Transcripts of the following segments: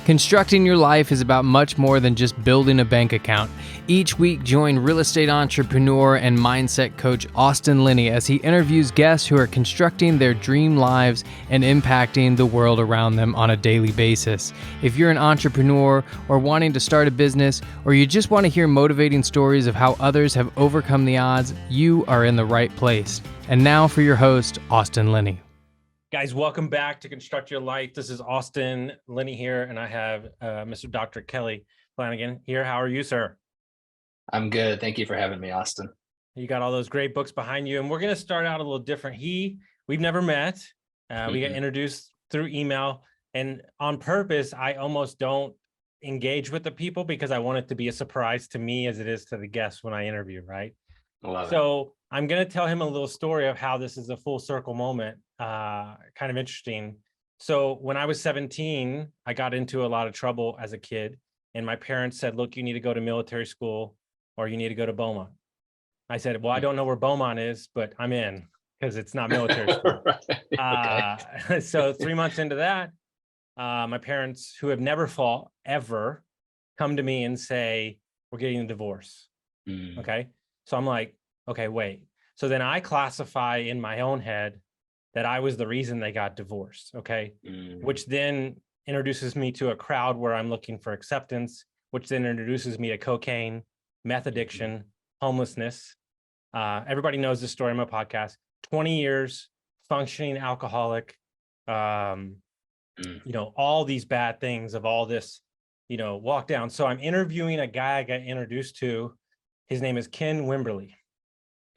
Constructing your life is about much more than just building a bank account. Each week, join real estate entrepreneur and mindset coach Austin Linney as he interviews guests who are constructing their dream lives and impacting the world around them on a daily basis. If you're an entrepreneur or wanting to start a business, or you just want to hear motivating stories of how others have overcome the odds, you are in the right place. And now for your host, Austin Linney. Guys, welcome back to Construct Your Life. This is Austin Linney here, and I have Mr. Dr. Kelly Flanagan here. How are you, sir? I'm good. Thank you for having me, Austin. You got all those great books behind you, and we're going to start out a little different. We've never met. We got introduced through email, and on purpose, I almost don't engage with the people because I want it to be a surprise to me as it is to the guests when I interview, right? So I'm going to tell him a little story of how this is a full circle moment. Kind of interesting. So when I was 17, I got into a lot of trouble as a kid, and my parents said, look, you need to go to military school or you need to go to Beaumont. I said, well, I don't know where Beaumont is, but I'm in because it's not military school. Okay. So 3 months into that, my parents, who have never fought ever, come to me and say, we're getting a divorce. Okay. So I'm like, okay, wait. So then I classify in my own head that I was the reason they got divorced. Okay. Which then introduces me to a crowd where I'm looking for acceptance, which then introduces me to cocaine, meth addiction, homelessness. Everybody knows this story on my podcast. 20 years, functioning alcoholic, all these bad things of all this, walk down. So I'm interviewing a guy I got introduced to. His name is Ken Wimberly.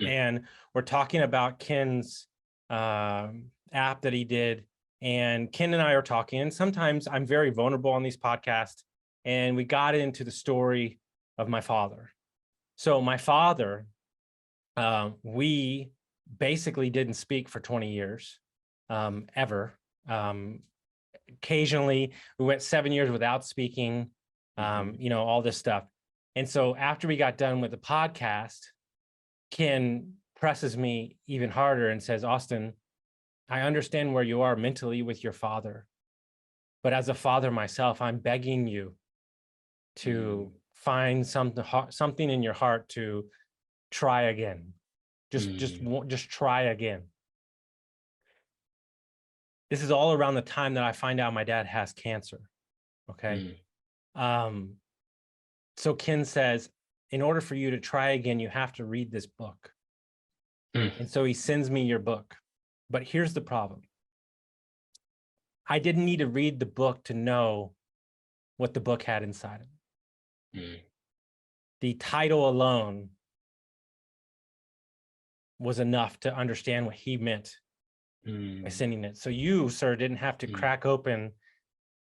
And we're talking about Ken's app that he did. And Ken and I are talking. And sometimes I'm very vulnerable on these podcasts. And we got into the story of my father. So my father, we basically didn't speak for 20 years, ever. Occasionally, we went 7 years without speaking, all this stuff. And so after we got done with the podcast, Ken presses me even harder and says, Austin, I understand where you are mentally with your father, but as a father myself, I'm begging you to find something in your heart to try again. Just try again. This is all around the time that I find out my dad has cancer. Okay. So Ken says, in order for you to try again, you have to read this book. And so he sends me your book. But here's the problem. I didn't need to read the book to know what the book had inside of it. The title alone was enough to understand what he meant by sending it. So you, sir, didn't have to crack open.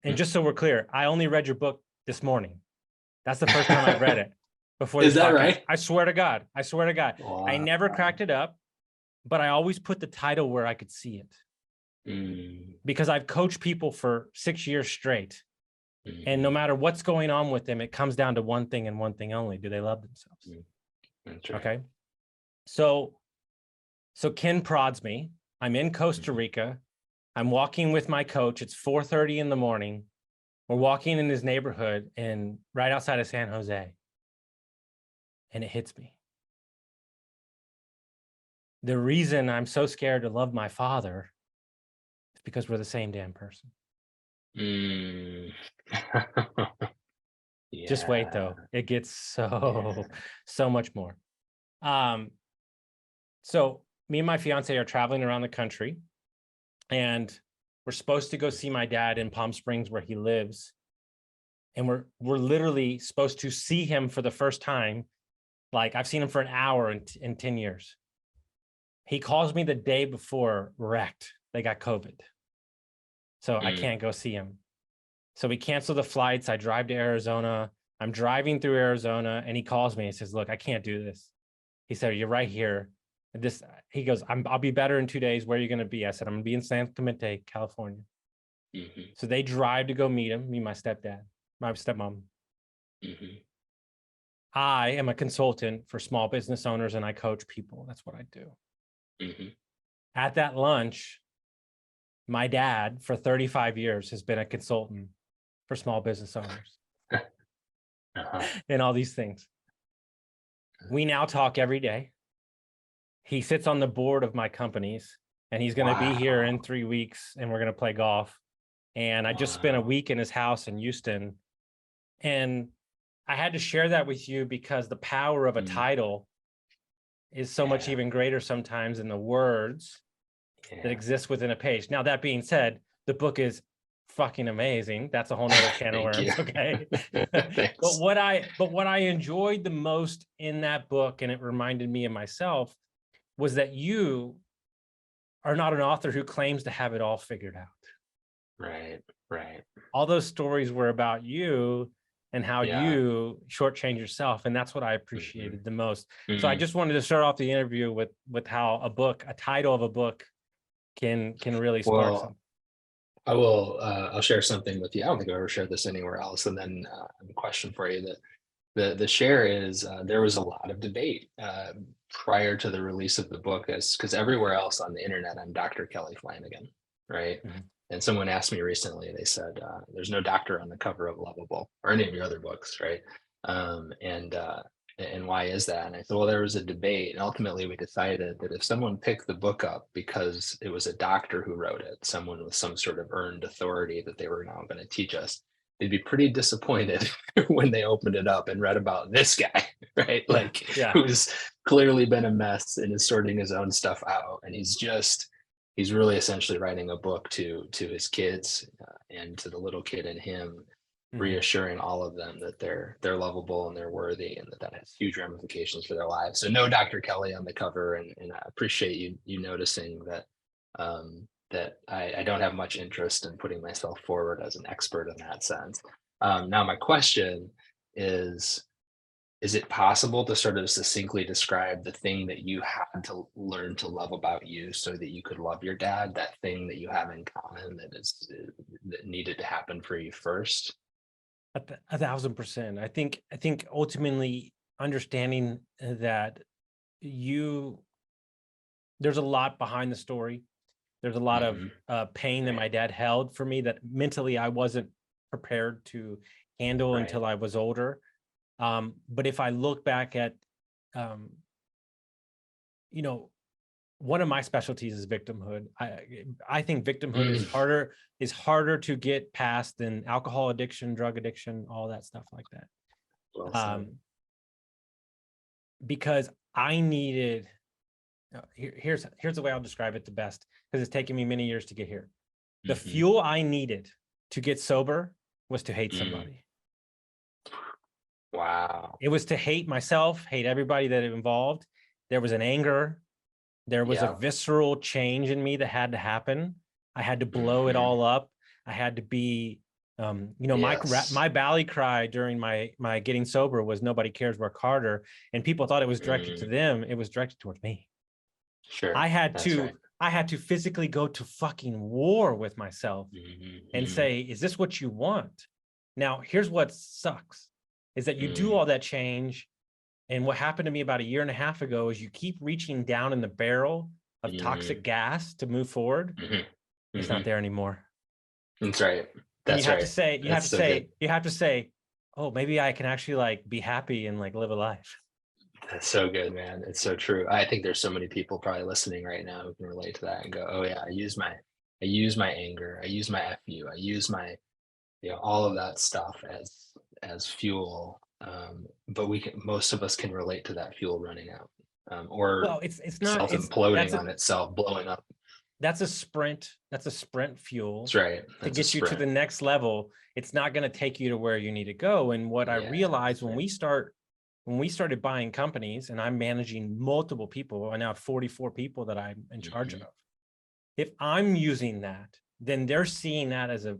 And just so we're clear, I only read your book this morning. That's the first time I've read it. Before Is that right? I swear to God. Wow. I never cracked it up, but I always put the title where I could see it. Because I've coached people for 6 years straight. And no matter what's going on with them, it comes down to one thing and one thing only. Do they love themselves? That's right. Okay. So Ken prods me. I'm in Costa Rica. I'm walking with my coach. It's 4:30 in the morning. We're walking in his neighborhood and right outside of San Jose. And it hits me. The reason I'm so scared to love my father is because we're the same damn person. Just wait though. It gets so much more. So me and my fiance are traveling around the country, and we're supposed to go see my dad in Palm Springs where he lives. And we're literally supposed to see him for the first time. Like I've seen him for an hour in 10 years. He calls me the day before wrecked. They got COVID. So I can't go see him. So we cancel the flights. I drive to Arizona. I'm driving through Arizona and he calls me and says, look, I can't do this. He said, you're right here. He goes, I'll be better in 2 days. Where are you going to be? I said, I'm going to be in San Clemente, California. So they drive to go meet him, my stepmom. I am a consultant for small business owners and I coach people. That's what I do. At that lunch, my dad for 35 years has been a consultant for small business owners Uh-huh. and all these things. We now talk every day. He sits on the board of my companies, and he's going to be here in 3 weeks, and we're going to play golf. And I just spent a week in his house in Houston. And I had to share that with you because the power of a title is so much even greater sometimes than the words that exist within a page. Now, that being said, the book is fucking amazing. That's a whole nother can of worms. Okay. But what I enjoyed the most in that book, and it reminded me of myself, was that you are not an author who claims to have it all figured out. Right. All those stories were about you and how you shortchange yourself. And that's what I appreciated the most. So I just wanted to start off the interview with how a title of a book can really spark something. I'll share something with you. I don't think I've ever shared this anywhere else. And then a question for you that the share is there was a lot of debate prior to the release of the book, because everywhere else on the internet, I'm Dr. Kelly Flanagan, right? And someone asked me recently, they said, there's no doctor on the cover of Lovable or any of your other books, right? And why is that? And I said, well, there was a debate. And ultimately, we decided that if someone picked the book up because it was a doctor who wrote it, someone with some sort of earned authority that they were now going to teach us, they'd be pretty disappointed when they opened it up and read about this guy, right? Like, who's clearly been a mess and is sorting his own stuff out. And he's really essentially writing a book to his kids and to the little kid in him, reassuring all of them that they're lovable and they're worthy, and that has huge ramifications for their lives. So no Dr. Kelly on the cover, and I appreciate you noticing that that I don't have much interest in putting myself forward as an expert in that sense. Now my question is it possible to sort of succinctly describe the thing that you had to learn to love about you so that you could love your dad, that thing that you have in common that needed to happen for you first? 1,000%. I think ultimately understanding that there's a lot behind the story. There's a lot of pain that my dad held for me that mentally I wasn't prepared to handle until I was older. But if I look back at, one of my specialties is victimhood. I think victimhood is harder to get past than alcohol addiction, drug addiction, all that stuff like that. Well, because I needed, here's the way I'll describe it the best, because it's taken me many years to get here. The fuel I needed to get sober was to hate somebody. Wow. It was to hate myself, hate everybody that it involved. There was an anger. There was a visceral change in me that had to happen. I had to blow it all up. I had to be, my Valley cry during my getting sober was "Nobody cares, work harder," and people thought it was directed to them. It was directed towards me. Sure. I had to physically go to fucking war with myself and say, "Is this what you want?" Now, here's what sucks: is that you do all that change. And what happened to me about a year and a half ago is you keep reaching down in the barrel of toxic gas to move forward. It's not there anymore. That's right. That's you have right. to say, you have to say, oh, maybe I can actually be happy and live a life. That's so good, man. It's so true. I think there's so many people probably listening right now who can relate to that and go, oh yeah, I use my anger. I use my FU. I use my, all of that stuff as fuel. But most of us can relate to that fuel running out, or it's not self-imploding on itself, blowing up. That's a sprint fuel. That's right. To get you to the next level. It's not going to take you to where you need to go. And what I realized when we started buying companies, and I'm managing multiple people, I now have 44 people that I'm in charge of. If I'm using that, then they're seeing that as a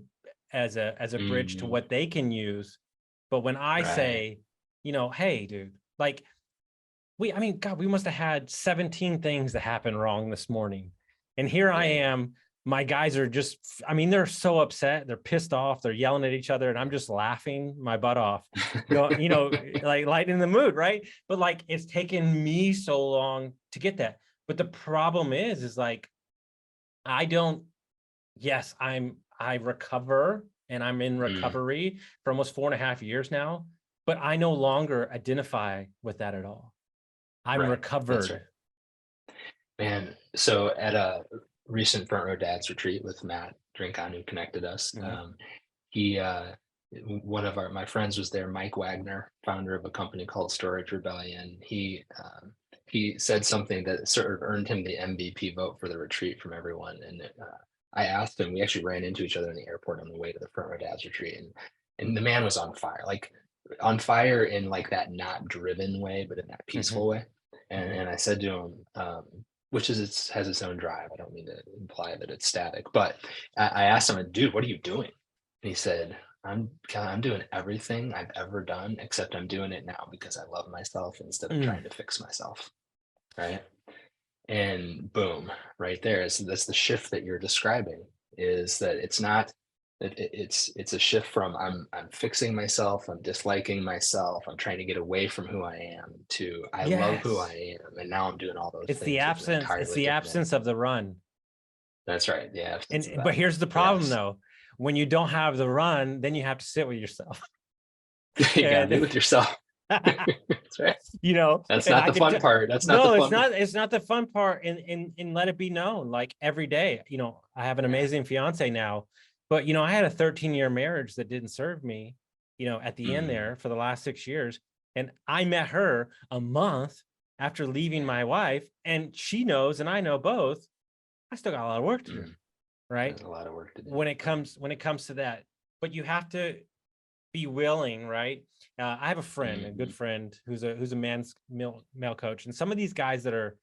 bridge to what they can use. But when I say, hey, dude, we must have had 17 things that happened wrong this morning. And here I am, my guys are just, they're so upset. They're pissed off. They're yelling at each other. And I'm just laughing my butt off, lightening the mood. Right. But it's taken me so long to get that. But the problem is I recover and I'm in recovery for almost 4.5 years now, but I no longer identify with that at all. I'm Right. recovered. That's right. Man, so at a recent Front Row Dads retreat with Matt Drinkon, who connected us, he one of my friends was there, Mike Wagner, founder of a company called Storage Rebellion. He said something that sort of earned him the MVP vote for the retreat from everyone. And I asked him, we actually ran into each other in the airport on the way to the Front Row Dads retreat, and the man was on fire, like on fire in like that not driven way, but in that peaceful way. And I said to him, which is has its own drive. I don't mean to imply that it's static, but I asked him, dude, what are you doing? And he said, I'm doing everything I've ever done, except I'm doing it now because I love myself instead of trying to fix myself. Right. And boom, right there. That's the shift that you're describing, is that it's not, it's a shift from I'm fixing myself, I'm disliking myself, I'm trying to get away from who I am, to I love who I am, and now I'm doing all those It's things. the absence. It's the absence of the run. That's right. Yeah. But here's the problem, though. When you don't have the run, then you have to sit with yourself. You gotta be with yourself. That's right. You know, that's not the fun part. That's not the fun part. It's not the fun part. And let it be known, like every day, you know, I have an amazing fiance now, but you know, I had a 13-year marriage that didn't serve me, you know, at the end there for the last 6 years. And I met her a month after leaving my wife, and she knows, and I know both, I still got a lot of work to do. Right. There's a lot of work to do when it comes to that, but you have to be willing, right? I have a friend, a good friend, who's a male coach, and some of these guys that are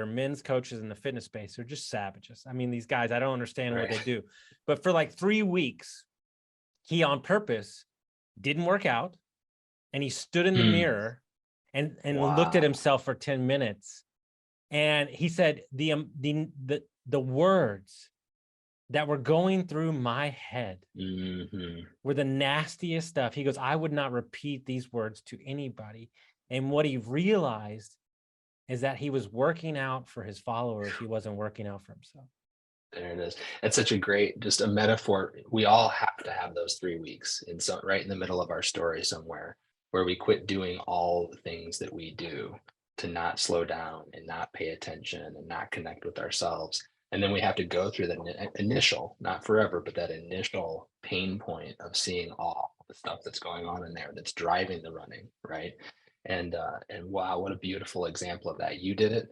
men's coaches in the fitness space are just savages. I mean, these guys, I don't understand what they do, but for like 3 weeks, he on purpose didn't work out, and he stood in the mirror and looked at himself for 10 minutes, and he said the words that were going through my head were the nastiest stuff. He goes, I would not repeat these words to anybody. And what he realized is that he was working out for his followers. He wasn't working out for himself. There it is. That's such a great, just a metaphor. We all have to have those 3 weeks right in the middle of our story somewhere, where we quit doing all the things that we do to not slow down and not pay attention and not connect with ourselves. And then we have to go through that initial, not forever, but that initial pain point of seeing all the stuff that's going on in there that's driving the running, right? And wow, what a beautiful example of that. You did it.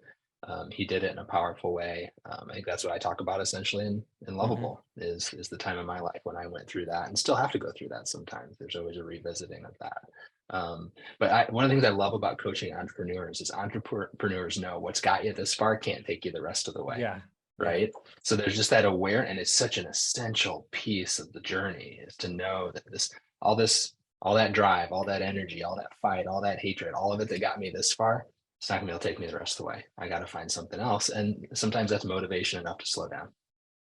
He did it in a powerful way. I think that's what I talk about essentially in Lovable, is the time in my life when I went through that, and still have to go through that sometimes. There's always a revisiting of that. But one of the things I love about coaching entrepreneurs is entrepreneurs know what's got you this far can't take you the rest of the way. Yeah. Right. So there's just that awareness, and it's such an essential piece of the journey, is to know that all that drive, all that energy, all that fight, all that hatred, all of it that got me this far, it's not gonna be able to take me the rest of the way. I got to find something else. And sometimes that's motivation enough to slow down.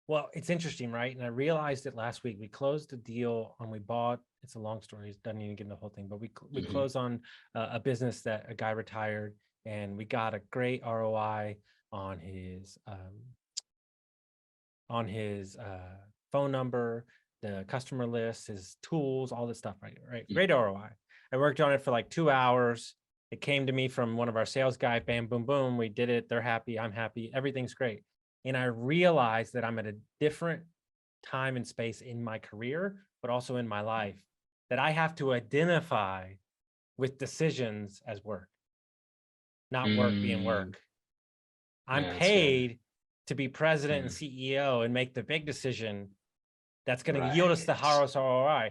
Well, it's interesting, right? And I realized it last week. We closed a deal and we bought, it's a long story, it doesn't even get into the whole thing, but we closed on a business that a guy retired, and we got a great ROI on his phone number, the customer list, his tools, all this stuff, right? Great ROI. I worked on it for like 2 hours. It came to me from one of our sales guys, bam, boom, boom. We did it. They're happy. I'm happy. Everything's great. And I realized that I'm at a different time and space in my career, but also in my life, that I have to identify with decisions as work, not work being work. I'm paid to be president and CEO and make the big decision that's going to yield us the highest ROI,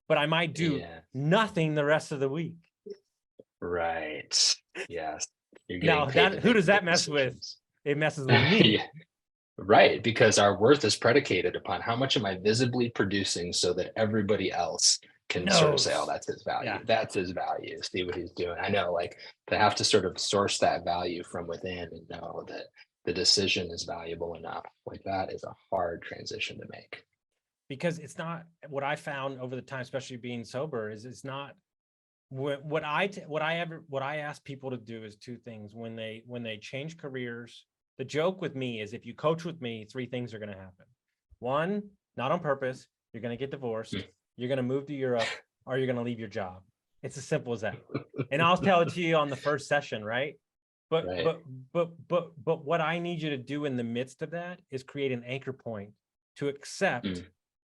but I might do nothing the rest of the week. Right. Yes. Now, who does that mess with? It messes with me. Right. Because our worth is predicated upon how much am I visibly producing so that everybody else can sort of say, oh, that's his value. That's his value. See what he's doing. I know, like, to have to sort of source that value from within and know that the decision is valuable enough. Like, that is a hard transition to make. Because it's not what I found over the time, especially being sober, is it's not what I ask people to do is 2 things when they change careers. The joke with me is, if you coach with me, 3 things are going to happen. 1, not on purpose, you're going to get divorced. you're going to move to Europe or you're going to leave your job. It's as simple as that. And I'll tell it to you on the first session, right? But what I need you to do in the midst of that is create an anchor point to accept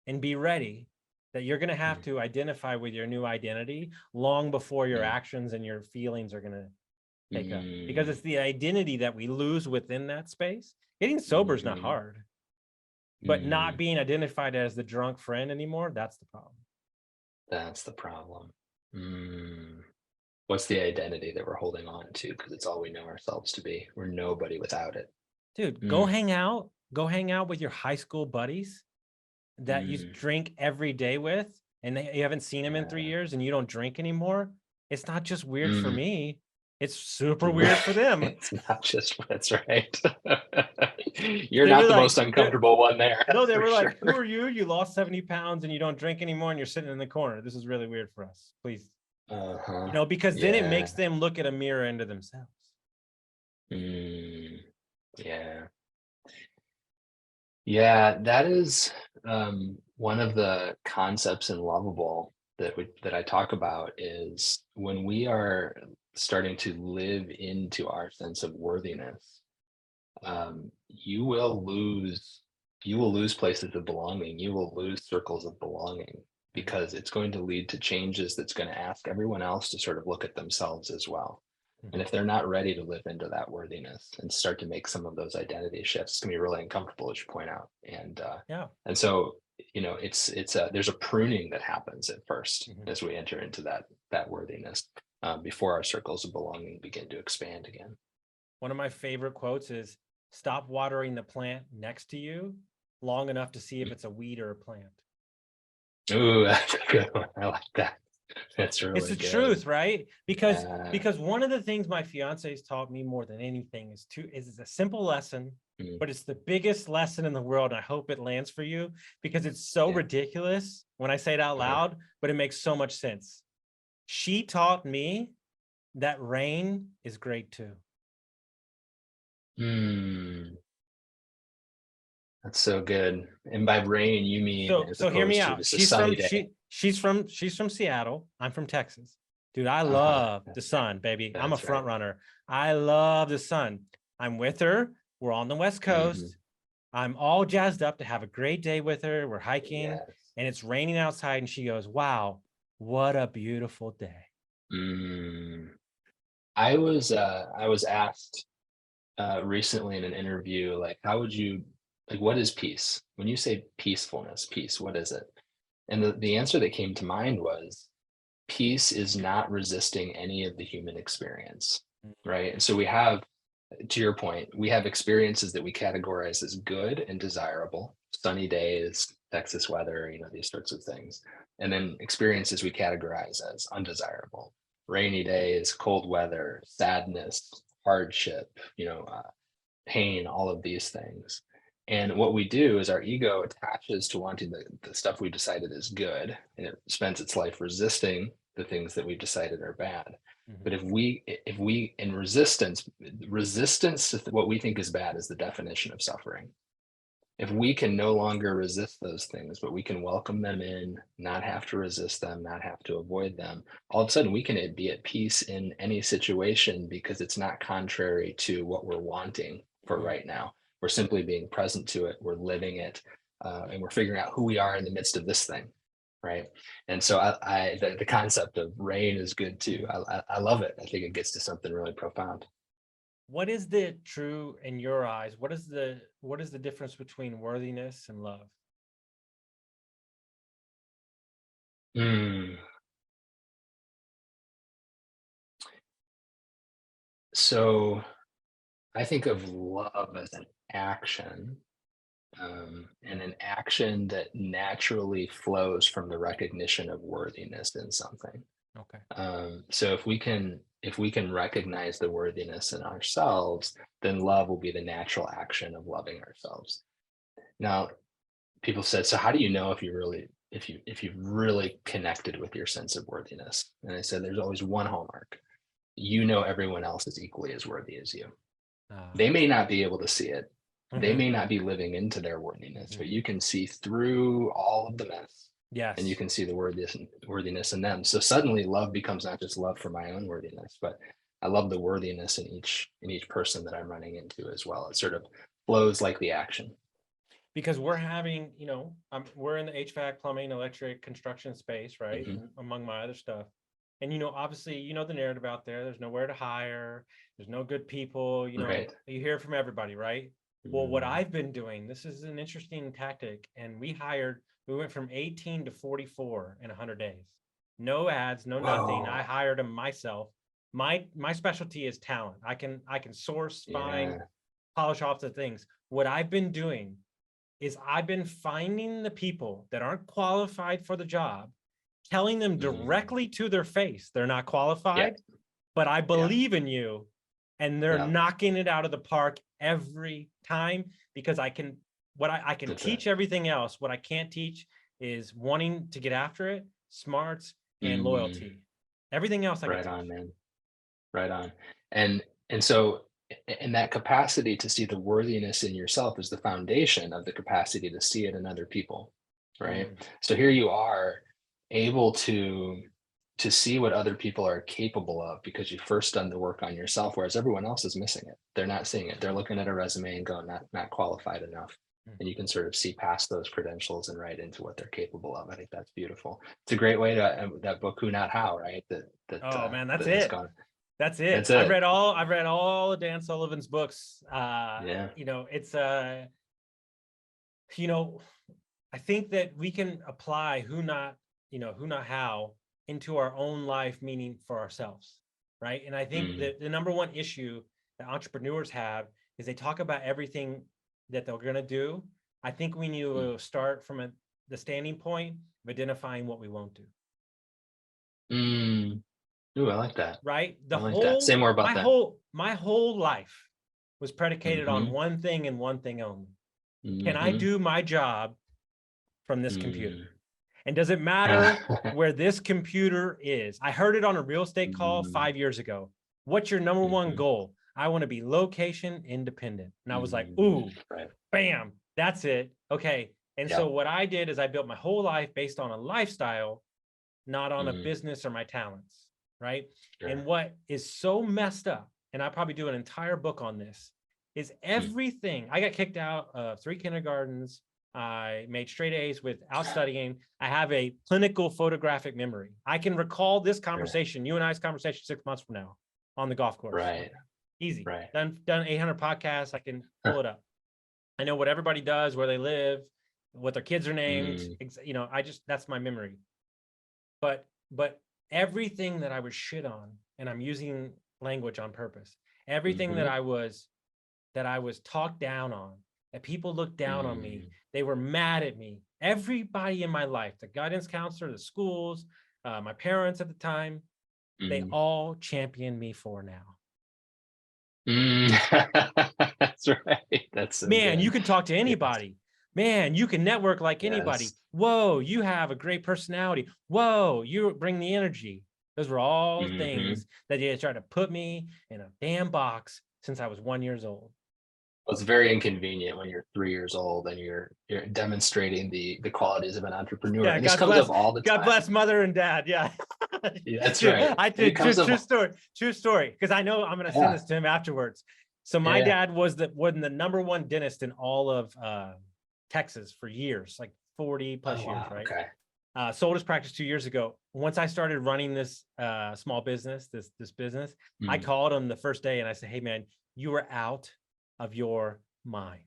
and be ready that you're going to have to identify with your new identity long before your actions and your feelings are going to take up, because it's the identity that we lose within that space. Getting sober is not hard, but not being identified as the drunk friend anymore, that's the problem. That's the problem. What's the identity that we're holding on to? Because it's all we know ourselves to be. We're nobody without it. Dude, go hang out with your high school buddies that you drink every day with, and you haven't seen them in 3 years, and you don't drink anymore. It's not just weird for me. It's super weird for them. It's not just, that's right. You're not the most uncomfortable one there. No, they were like, who are you? You lost 70 pounds and you don't drink anymore and you're sitting in the corner. This is really weird for us. Please. You know, because then it makes them look at a mirror into themselves. Yeah, that is one of the concepts in Lovable that I talk about, is when we are starting to live into our sense of worthiness, you will lose places of belonging. You will lose circles of belonging, because it's going to lead to changes that's going to ask everyone else to sort of look at themselves as well. And if they're not ready to live into that worthiness and start to make some of those identity shifts, it's gonna be really uncomfortable, as you point out. And and so, you know, it's there's a pruning that happens at first as we enter into that worthiness before our circles of belonging begin to expand again. One of my favorite quotes is, "Stop watering the plant next to you long enough to see if it's a weed or a plant." Ooh, that's a good one. I like that. That's really It's the good. truth, right? Because one of the things my fiance has taught me more than anything is a simple lesson, but it's the biggest lesson in the world. And I hope it lands for you, because it's so ridiculous when I say it out loud, but it makes so much sense. She taught me that rain is great too. That's so good. And by rain, you mean, so hear me out. She's from Seattle. I'm from Texas. Dude, I love the sun, baby. I'm a front runner. I love the sun. I'm with her. We're on the West Coast. I'm all jazzed up to have a great day with her. We're hiking and it's raining outside, and she goes, "Wow, what a beautiful day." I was asked recently in an interview, like, what is peace? When you say peacefulness, peace, what is it? And the answer that came to mind was, peace is not resisting any of the human experience, right? And so we have, to your point, we have experiences that we categorize as good and desirable: sunny days, Texas weather, you know, these sorts of things. And then experiences we categorize as undesirable: rainy days, cold weather, sadness, hardship, you know, pain, all of these things. And what we do is our ego attaches to wanting the stuff we decided is good, and it spends its life resisting the things that we've decided are bad. But if we in resistance to what we think is bad is the definition of suffering. If we can no longer resist those things, but we can welcome them in, not have to resist them, not have to avoid them, all of a sudden we can be at peace in any situation, because it's not contrary to what we're wanting for right now. We're simply being present to it. We're living it, and we're figuring out who we are in the midst of this thing, right? And so the concept of rain is good too. I love it. I think it gets to something really profound. What is the true, in your eyes, what is the difference between worthiness and love? So I think of love as an action, and an action that naturally flows from the recognition of worthiness in something. Okay. So if we can recognize the worthiness in ourselves, then love will be the natural action of loving ourselves. Now, people said, so how do you know if you've really connected with your sense of worthiness? And I said, there's always one hallmark. You know everyone else is equally as worthy as you. They may not be able to see it. They may not be living into their worthiness, but you can see through all of the mess. Yes. and you can see the worthiness in them. So suddenly love becomes not just love for my own worthiness, but I love the worthiness in each person that I'm running into as well. It sort of flows like the action. Because we're having, we're in the HVAC, plumbing, electric, construction space, right? Among my other stuff. And, obviously, the narrative out there, there's nowhere to hire. There's no good people, Right. You hear from everybody, right? Well, what I've been doing, this is an interesting tactic. And we went from 18 to 44 in 100 days. No ads, no nothing. I hired them myself. My specialty is talent. I can source, find, polish off the things. What I've been doing is I've been finding the people that aren't qualified for the job, telling them directly to their face, they're not qualified, but I believe in you. And they're knocking it out of the park every time, because I can teach everything else. What I can't teach is wanting to get after it, smarts, and loyalty. Everything else I can teach. Right on, man. Right on. And so in that capacity to see the worthiness in yourself is the foundation of the capacity to see it in other people, right? So here you are able to see what other people are capable of because you first done the work on yourself, whereas everyone else is missing it. They're not seeing it. They're looking at a resume and going, not qualified enough. And you can sort of see past those credentials and right into what they're capable of. I think that's beautiful. It's a great way to that book, Who Not How, right? Man, that's it. That's it. I've read all of Dan Sullivan's books. It's I think that we can apply who not how into our own life, meaning for ourselves, right? And I think that the number one issue that entrepreneurs have is they talk about everything that they're going to do. I think we need to start from the standing point of identifying what we won't do. Ooh, I like that. Right? Say more about that. My whole life was predicated on one thing and one thing only. Can I do my job from this computer? And does it matter where this computer is? I heard it on a real estate call 5 years ago. What's your number one goal? I want to be location independent. And I was like, ooh, bam, that's it. Okay. And so what I did is I built my whole life based on a lifestyle, not on a business or my talents. Right. Sure. And what is so messed up, and I probably do an entire book on this, is everything. I got kicked out of 3 kindergartens. I made straight A's without studying. I have a clinical photographic memory. I can recall this conversation, you and I's conversation 6 months from now on the golf course. Right. Easy. Right. Done 800 podcasts. I can pull it up. I know what everybody does, where they live, what their kids are named. That's my memory. But everything that I was shit on, and I'm using language on purpose, everything that I was talked down on, that people looked down on me, they were mad at me. Everybody in my life, the guidance counselor, the schools, my parents at the time, they all championed me for now. That's right. That's so man, good. You can talk to anybody. Man, you can network like anybody. Whoa, you have a great personality. Whoa, you bring the energy. Those were all things that they tried to put me in a damn box since I was 1 year old. Well, it's very inconvenient when you're 3 years old and you're demonstrating the qualities of an entrepreneur. Yeah, and this comes up all the time. God bless mother and dad. Yeah. That's right. I did. True story. Because I know I'm going to send this to him afterwards. So my dad was the number one dentist in all of Texas for years, like 40 plus years, right? Okay. Sold his practice 2 years ago. Once I started running this small business, this business, I called him the first day and I said, hey man, you were out of your mind.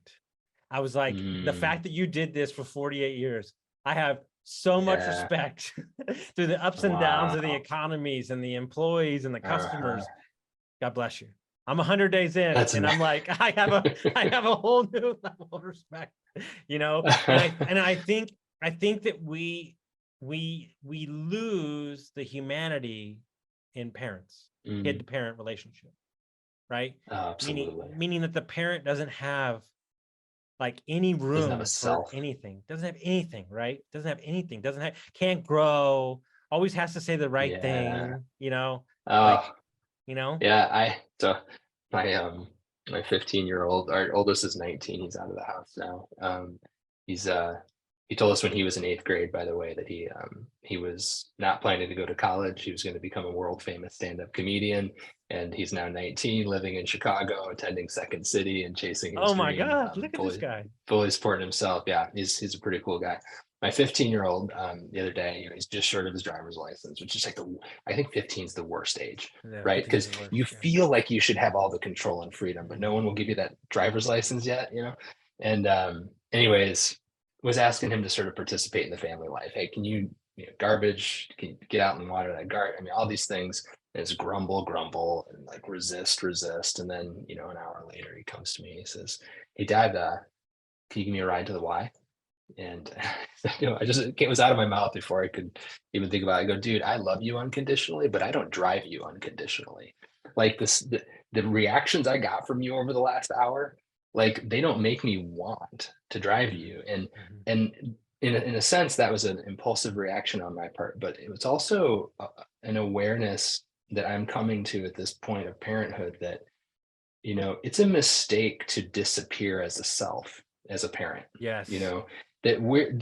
I was like, the fact that you did this for 48 years, I have so much respect through the ups and downs of the economies and the employees and the customers. God bless you. I'm 100 days in and I'm like, I have a whole new level of respect, and I think that we lose the humanity in parents, kid to parent relationship, right? Absolutely. Meaning that the parent doesn't have like any room for anything, doesn't have anything, right? Can't grow, always has to say the right thing, So my 15-year-old, our oldest is 19. He's out of the house now. He's He told us when he was in 8th grade, by the way, that he was not planning to go to college. He was going to become a world famous stand-up comedian. And he's now 19, living in Chicago, attending Second City and chasing his Oh my dream, God, look at this guy. fully supporting himself. Yeah, he's a pretty cool guy. My 15-year-old, the other day, he's just short of his driver's license, which is like I think 15 is the worst age, Yeah, right? 15 is Because the worst, you yeah. feel like you should have all the control and freedom, but no one will give you that driver's license yet, you know? And anyways, was asking him to sort of participate in the family life. Hey, can you know, garbage, can you get out and water that garden? I mean, all these things. And it's grumble, and like resist. And then, you know, an hour later, he comes to me and he says, "Hey, Dad, can you give me a ride to the Y?" And you know, it was out of my mouth before I could even think about it. I go, "Dude, I love you unconditionally, but I don't drive you unconditionally." Like the reactions I got from you over the last hour, like they don't make me want to drive you. And in a sense, that was an impulsive reaction on my part, but it was also an awareness that I'm coming to at this point of parenthood that, you know, it's a mistake to disappear as a self, as a parent. Yes. You know, that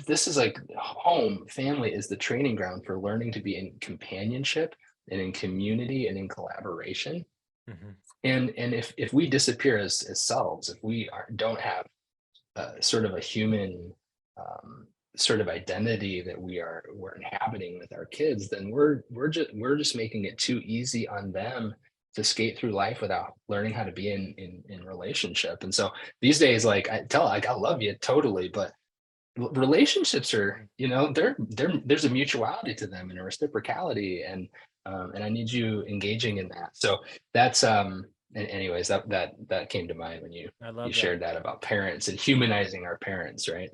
this is like home, family is the training ground for learning to be in companionship and in community and in collaboration. And if we disappear as selves, if we don't have sort of a human sort of identity that we're inhabiting with our kids, then we're just making it too easy on them to skate through life without learning how to be in relationship. And so these days, like I love you totally, but relationships are, you know, there's a mutuality to them and a reciprocality, and I need you engaging in that. So that's anyways, that came to mind when you shared that about parents and humanizing our parents, right?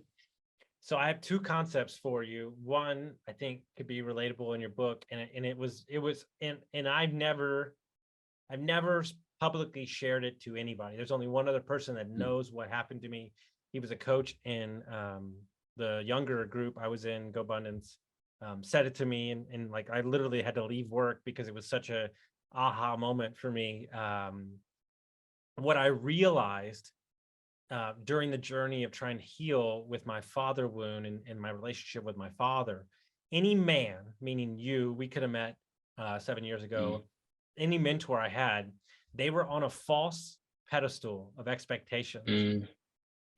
So I have two concepts for you. One, I think could be relatable in your book, and I've never publicly shared it to anybody. There's only one other person that knows what happened to me. He was a coach in the younger group I was in, GoBundance, said it to me, and like I literally had to leave work because it was such a aha moment for me. What I realized during the journey of trying to heal with my father wound and my relationship with my father, any man, meaning you, we could have met 7 years ago, any mentor I had, they were on a false pedestal of expectations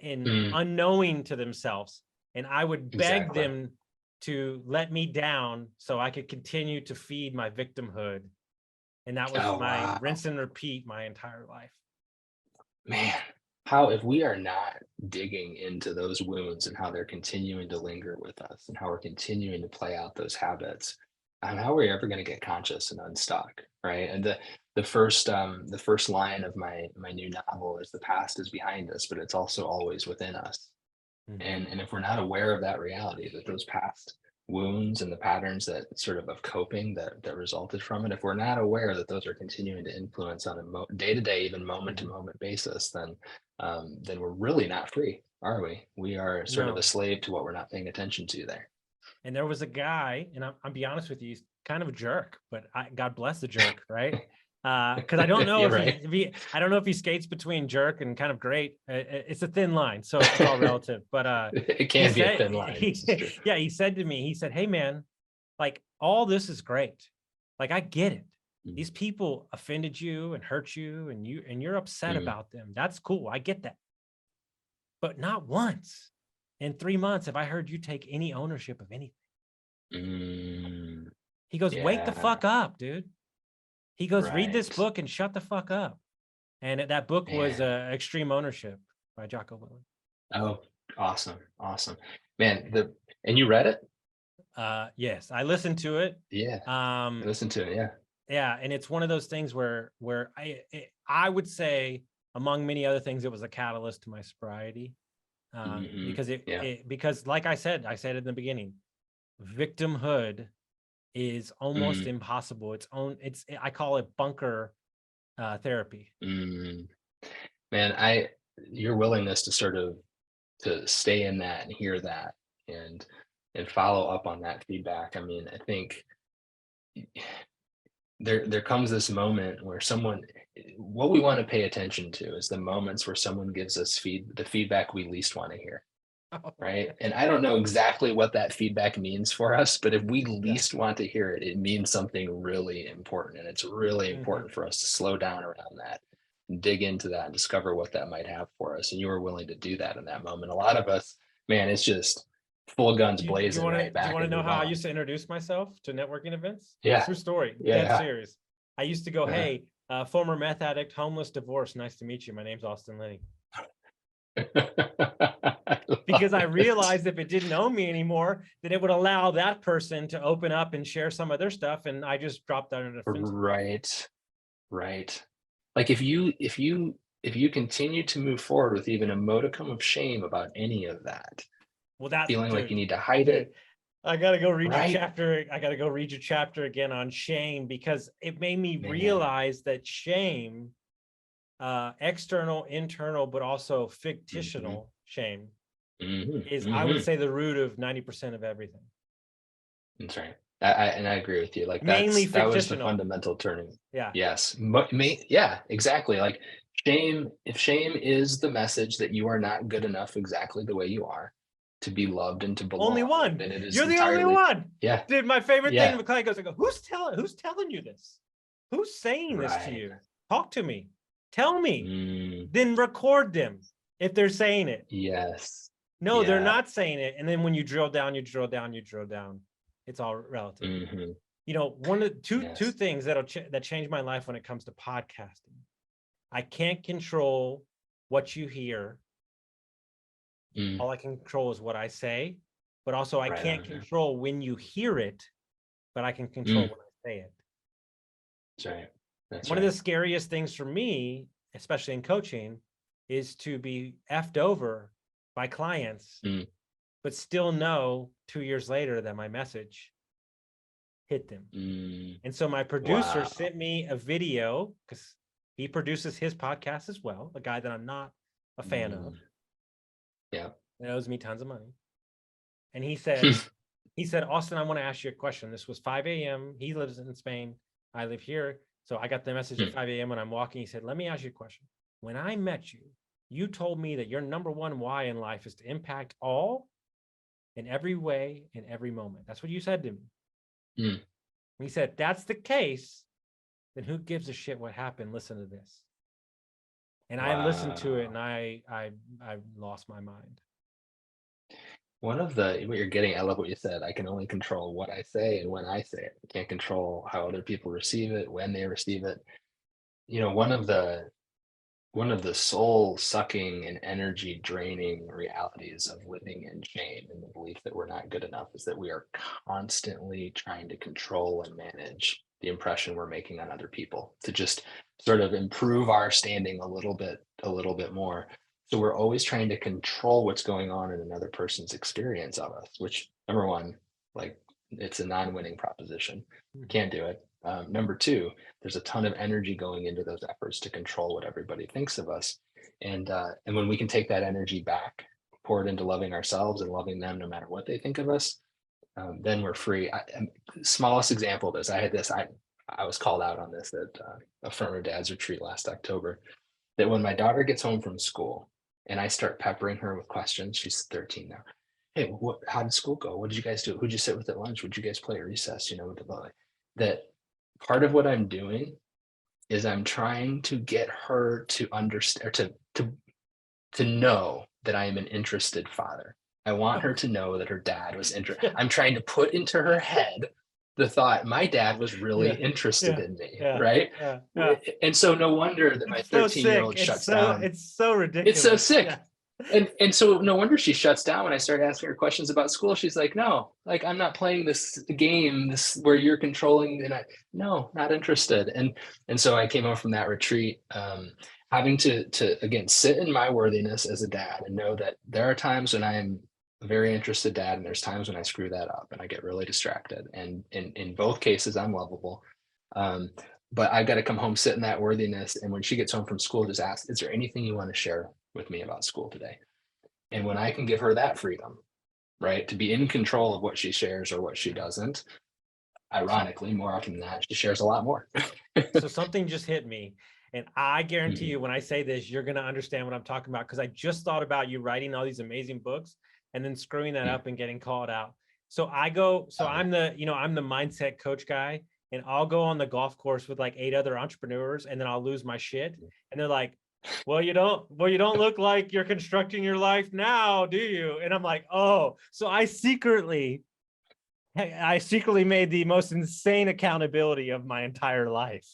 and unknowing to themselves. And I would beg them to let me down so I could continue to feed my victimhood. And that was my rinse and repeat my entire life. Man, how, if we are not digging into those wounds and how they're continuing to linger with us and how we're continuing to play out those habits, how are we ever going to get conscious and unstuck, right? And the first line of my new novel is, the past is behind us, but it's also always within us. And if we're not aware of that reality, that those past wounds and the patterns that sort of coping that resulted from it, if we're not aware that those are continuing to influence on a day-to-day, even moment-to-moment basis, then we're really not free, are we? We are sort of a slave to what we're not paying attention to there. And there was a guy, and I'll be honest with you, he's kind of a jerk, but God bless the jerk, right? Because I don't know I don't know if he skates between jerk and kind of great. It's a thin line, so it's all relative. But it can be a thin line. He said to me, he said, "Hey man, like all this is great. Like I get it. These people offended you and hurt you, and you're upset about them. That's cool. I get that. But not once in 3 months have I heard you take any ownership of anything." He goes, "Wake the fuck up, dude." He goes, "Read this book and shut the fuck up." And that book was Extreme Ownership by Jocko Willink. Oh, awesome. Man, and you read it? Yes, I listened to it. Yeah. I listened to it, yeah. Yeah, and it's one of those things where I would say, among many other things, it was a catalyst to my sobriety. Because like I said in the beginning, victimhood is almost impossible. I call it bunker therapy. Man, your willingness to sort of to stay in that and hear that and follow up on that feedback. I mean, I think there comes this moment where what we want to pay attention to is the moments where someone gives us the feedback we least want to hear. right? And I don't know exactly what that feedback means for us, but if we least want to hear it, it means something really important. And it's really important for us to slow down around that, and dig into that and discover what that might have for us. And you were willing to do that in that moment. A lot of us, man, it's just full guns Do blazing you right back. want to and know move how I on. used to introduce myself to networking events? Yeah. True story. Yeah. Dead serious. I used to go, Yeah. hey, former meth addict, homeless, divorced. Nice to meet you. My name's Austin Linney. Because I realized if it didn't know me anymore, then it would allow that person to open up and share some of their stuff. And I just dropped that into Right. Like if you continue to move forward with even a modicum of shame about any of that, well, that feeling like dude, you need to hide it. I gotta go read your Right. chapter. I gotta go read your chapter again on shame, because it made me realize that shame, external, internal, but also fictional shame is, I would say, the root of 90% of everything. That's right. I agree with you. Like Mainly that was the fictional. fundamental turning. Yeah. Yes. Yeah, exactly. Like shame, if shame is the message that you are not good enough exactly the way you are to be loved and to belong. Only one. Then it is You're the only one. Yeah. Dude, my favorite Yeah. thing, the client goes, I go, who's telling you this? Who's saying this to you? Talk to me. Tell me. Then record them if they're saying it. Yes. No, they're not saying it. And then when you drill down, you drill down, you drill down. It's all relative. You know, one of two things that changed my life when it comes to podcasting. I can't control what you hear. All I can control is what I say, but also I can't control when you hear it, but I can control when I say it. That's right. That's one of the scariest things for me, especially in coaching, is to be effed over by clients, but still know 2 years later that my message hit them. And so my producer sent me a video, because he produces his podcast as well, a guy that I'm not a fan of. Yeah. That owes me tons of money. And he said, Austin, I want to ask you a question. This was 5 a.m. He lives in Spain. I live here. So I got the message at 5 a.m. when I'm walking. He said, let me ask you a question. When I met you, you told me that your number one why in life is to impact all in every way, in every moment. That's what you said to me. He said, that's the case. Then who gives a shit what happened? Listen to this. And I listened to it and I lost my mind. One of what you're getting, I love what you said. I can only control what I say and when I say it. I can't control how other people receive it, when they receive it. You know, one of the soul sucking and energy draining realities of living in shame and the belief that we're not good enough is that we are constantly trying to control and manage the impression we're making on other people to just sort of improve our standing a little bit more. So we're always trying to control what's going on in another person's experience of us, which, number one, like, it's a non-winning proposition. Can't do it. Number two, there's a ton of energy going into those efforts to control what everybody thinks of us. And when we can take that energy back, pour it into loving ourselves and loving them no matter what they think of us, then we're free. Smallest example of this, I was called out on this at Affirmative Dads Retreat last October, that when my daughter gets home from school and I start peppering her with questions, she's 13 now. Hey, how did school go? What did you guys do? Who'd you sit with at lunch? Would you guys play at recess? You know, that part of what I'm doing is I'm trying to get her to understand, or to know that I am an interested father. I want her to know that her dad was interested. I'm trying to put into her head the thought, my dad was really interested in me, right? And so no wonder that my 13-year-old shuts down. It's so ridiculous. It's so sick. And so no wonder she shuts down when I start asking her questions about school. She's like, no, like, I'm not playing this game where you're controlling, and no, not interested. And so I came home from that retreat, having to again sit in my worthiness as a dad and know that there are times when I am a very interested dad and there's times when I screw that up and I get really distracted. And in both cases, I'm lovable. But I've got to come home, sit in that worthiness. And when she gets home from school, just ask, is there anything you want to share with me about school today? And when I can give her that freedom, right, to be in control of what she shares or what she doesn't, ironically, more often than not, she shares a lot more. So something just hit me. And I guarantee you, when I say this, you're going to understand what I'm talking about, because I just thought about you writing all these amazing books and then screwing that Mm. up and getting called out. So I'm the mindset coach guy, and I'll go on the golf course with like 8 other entrepreneurs, and then I'll lose my shit. And they're like, well, you don't look like you're constructing your life now, do you? And I'm like, oh, so I secretly made the most insane accountability of my entire life,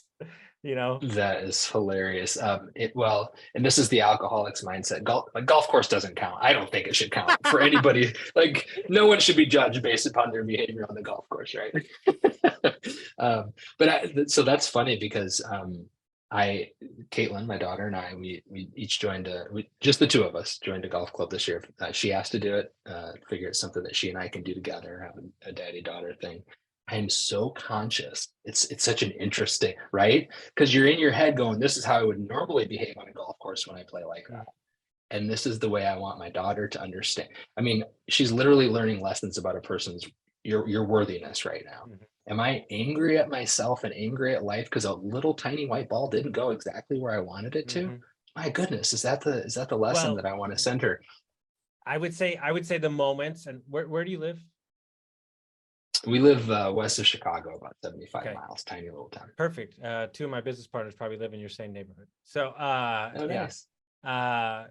you know? That is hilarious. And this is the alcoholic's mindset. Golf course doesn't count. I don't think it should count for anybody. Like, no one should be judged based upon their behavior on the golf course, right? So that's funny because Caitlin, my daughter, and I, we each joined just the two of us joined a golf club this year. She asked to do it. Figure it's something that she and I can do together, have a daddy-daughter thing. I'm so conscious. It's such an interesting, right? Because you're in your head going, this is how I would normally behave on a golf course when I play like that. And this is the way I want my daughter to understand. I mean, she's literally learning lessons about a person's your worthiness right now. Mhm. Am I angry at myself and angry at life because a little tiny white ball didn't go exactly where I wanted it to? Mhm. My goodness, is that the lesson Well, that I want to send her? I would say the moments. And where do you live? We live west of Chicago, about 75 Okay. miles, tiny little town. Perfect. 2 of my business partners probably live in your same neighborhood. So Oh, yeah. nice.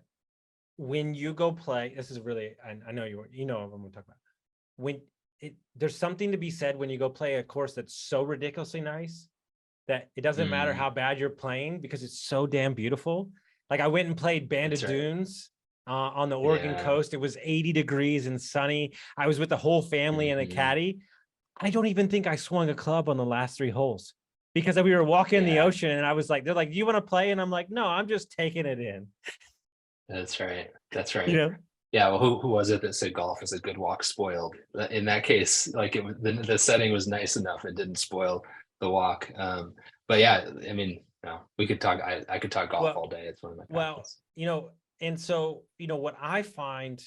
When you go play, this is really, I know what I'm going to talk about. There's something to be said when you go play a course that's so ridiculously nice that it doesn't matter how bad you're playing because it's so damn beautiful. Like I went and played Banded That's right. Dunes on the Oregon Yeah. coast. It was 80 degrees and sunny. I was with the whole family and a caddy. I don't even think I swung a club on the last 3 holes because we were walking in the Yeah. ocean and I was like, they're like, do you want to play? And I'm like, no, I'm just taking it in. That's right. That's right. You know? Yeah. Well, who was it that said golf is a good walk spoiled? In that case, like it was the setting was nice enough. It didn't spoil the walk. But yeah, I mean, no, we could talk. I could talk golf all day. It's one of my passions. And so, what I find,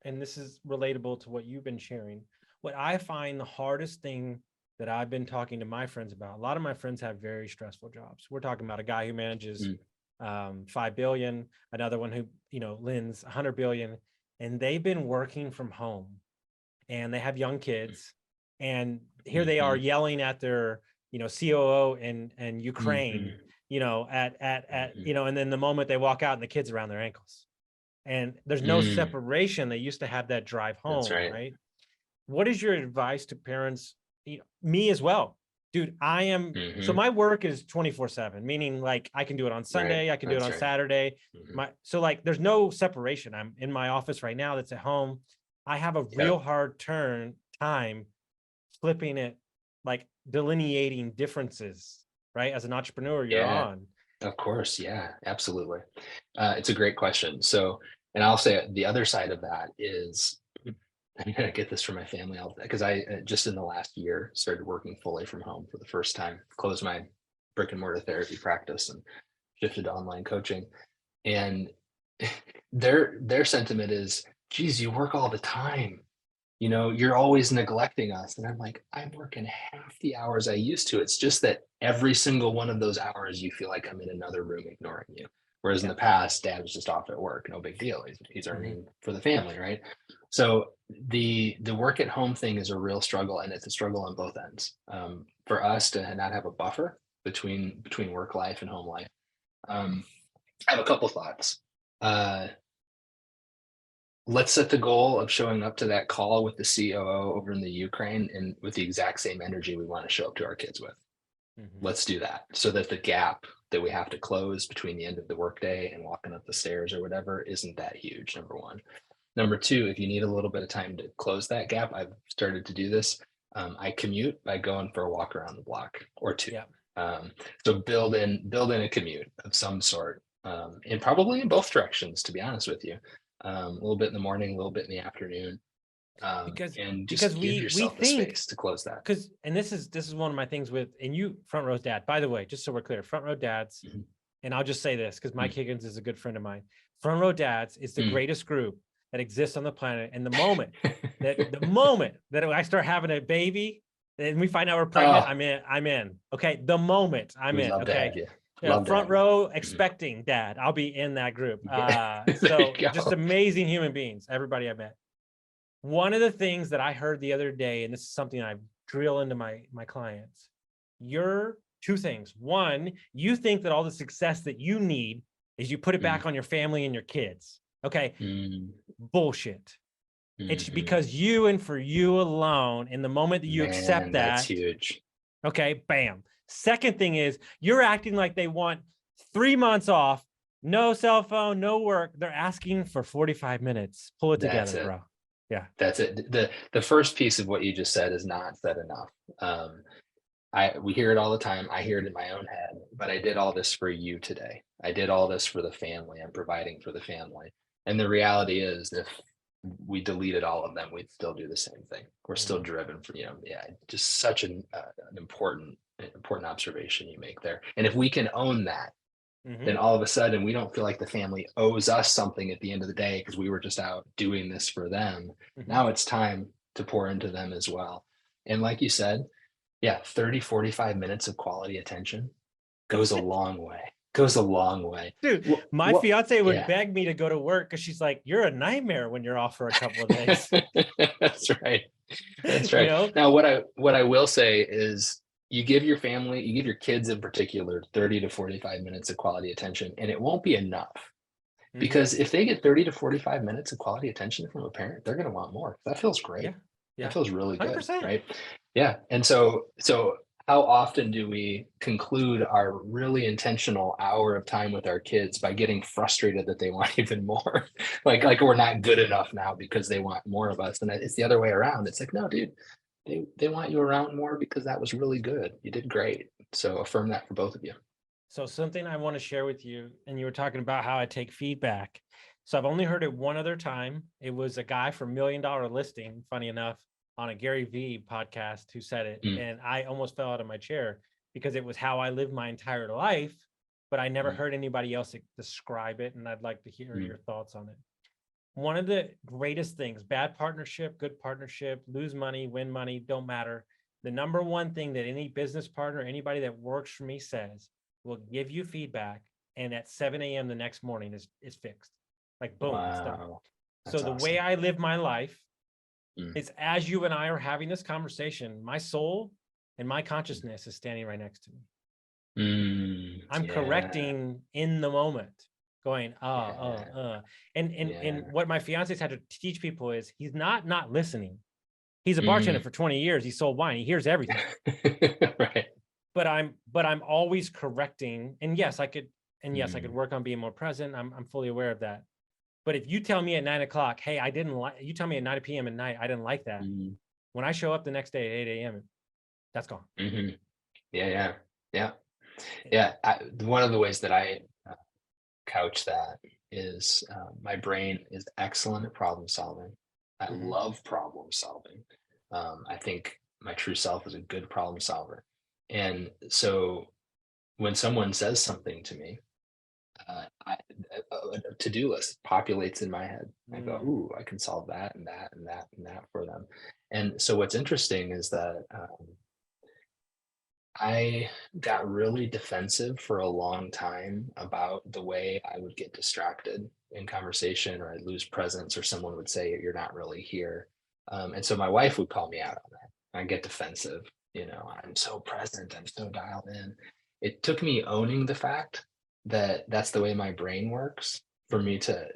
and this is relatable to what you've been sharing, what I find the hardest thing that I've been talking to my friends about, a lot of my friends have very stressful jobs. We're talking about a guy who manages 5 billion, another one who, Lynn's 100 billion, and they've been working from home and they have young kids. And here they are yelling at their, COO in Ukraine, and then the moment they walk out and the kids around their ankles and there's no separation. They used to have that drive home, right? What is your advice to parents? Me as well, dude. I am. So my work is 24/7, meaning like I can do it on Sunday. I can do it on Saturday. So like, there's no separation. I'm in my office right now. That's at home. I have a real hard time flipping it, like delineating differences, right? As an entrepreneur, you're on. Of course. Yeah, absolutely. It's a great question. So, and I'll say the other side of that is, I'm going to get this from my family because I just in the last year started working fully from home for the first time, closed my brick and mortar therapy practice and shifted to online coaching. And their sentiment is, geez, you work all the time. You're always neglecting us. And I'm like, I'm working half the hours I used to. It's just that every single one of those hours, you feel like I'm in another room ignoring you. Whereas in the past, dad was just off at work, no big deal. He's earning for the family, right? So the work at home thing is a real struggle, and it's a struggle on both ends. For us to not have a buffer between work life and home life. I have a couple thoughts. Let's set the goal of showing up to that call with the COO over in the Ukraine and with the exact same energy we want to show up to our kids with. Let's do that so that the gap that we have to close between the end of the workday and walking up the stairs or whatever isn't that huge, number one. Number two, if you need a little bit of time to close that gap, I've started to do this. I commute by going for a walk around the block or two. So build in a commute of some sort, and probably in both directions, to be honest with you. A little bit in the morning, a little bit in the afternoon. Because give yourself the space to close that. And this is one of my things with, and you Front Row Dad, by the way, just so we're clear, Front Row Dads, and I'll just say this because Mike Higgins is a good friend of mine. Front Row Dads is the greatest group that exists on the planet. And the moment that I start having a baby and we find out we're pregnant, I'm in. Okay. The moment I'm in. Okay. Front row expecting dad. I'll be in that group. So just amazing human beings, everybody I met. One of the things that I heard the other day, and this is something I drill into my clients, you're two things. One, you think that all the success that you need is you put it back on your family and your kids. Okay. Bullshit. It's because you and for you alone, in the moment that you accept that, that's huge. Okay, bam. Second thing is you're acting like they want 3 months off, no cell phone, no work. They're asking for 45 minutes. Pull it together, bro. Yeah. That's it. The first piece of what you just said is not said enough. We hear it all the time. I hear it in my own head, but I did all this for you today. I did all this for the family. I'm providing for the family. And the reality is, if we deleted all of them, we'd still do the same thing. We're still driven for, just such an important observation you make there. And if we can own that, then all of a sudden we don't feel like the family owes us something at the end of the day because we were just out doing this for them. Now it's time to pour into them as well. And like you said, 30, 45 minutes of quality attention goes a long way. Dude, my fiance would beg me to go to work because she's like, you're a nightmare when you're off for a couple of days. That's right. Now, what I will say is, you give your family, you give your kids in particular 30 to 45 minutes of quality attention, and it won't be enough. Because if they get 30 to 45 minutes of quality attention from a parent, they're going to want more. That feels great. That feels really good, 100%. Right? Yeah. And so how often do we conclude our really intentional hour of time with our kids by getting frustrated that they want even more? like we're not good enough now because they want more of us. And it's the other way around. It's like, no, dude, they want you around more because that was really good. You did great. So affirm that for both of you. So something I want to share with you, and you were talking about how I take feedback. So I've only heard it one other time. It was a guy from $1 Million Listing, funny enough, on a Gary Vee podcast who said it. And I almost fell out of my chair because it was how I lived my entire life, but I never heard anybody else describe it. And I'd like to hear your thoughts on it. One of the greatest things, bad partnership, good partnership, lose money, win money, don't matter. The number one thing that any business partner, anybody that works for me says, will give you feedback, and at 7 a.m. the next morning is fixed. Like, boom, it's done. So the way I live my life is, as you and I are having this conversation, my soul and my consciousness is standing right next to me. I'm correcting in the moment, going, And what my fiance's had to teach people is, he's not listening. He's a bartender for 20 years. He sold wine. He hears everything. Right. But I'm always correcting. And yes, I could work on being more present. I'm fully aware of that. But if you tell me at 9 o'clock, hey, you tell me at 9 p.m. at night, I didn't like that. When I show up the next day at 8 a.m., that's gone. Yeah. One of the ways that I couch that is, my brain is excellent at problem solving. I love problem solving. I think my true self is a good problem solver. And so when someone says something to me, a to-do list populates in my head. I go, ooh, I can solve that and that and that and that for them. And so what's interesting is that I got really defensive for a long time about the way I would get distracted in conversation, or I'd lose presence, or someone would say, you're not really here. And so my wife would call me out on that. I get defensive. I'm so present. I'm so dialed in. It took me owning the fact that that's the way my brain works for me to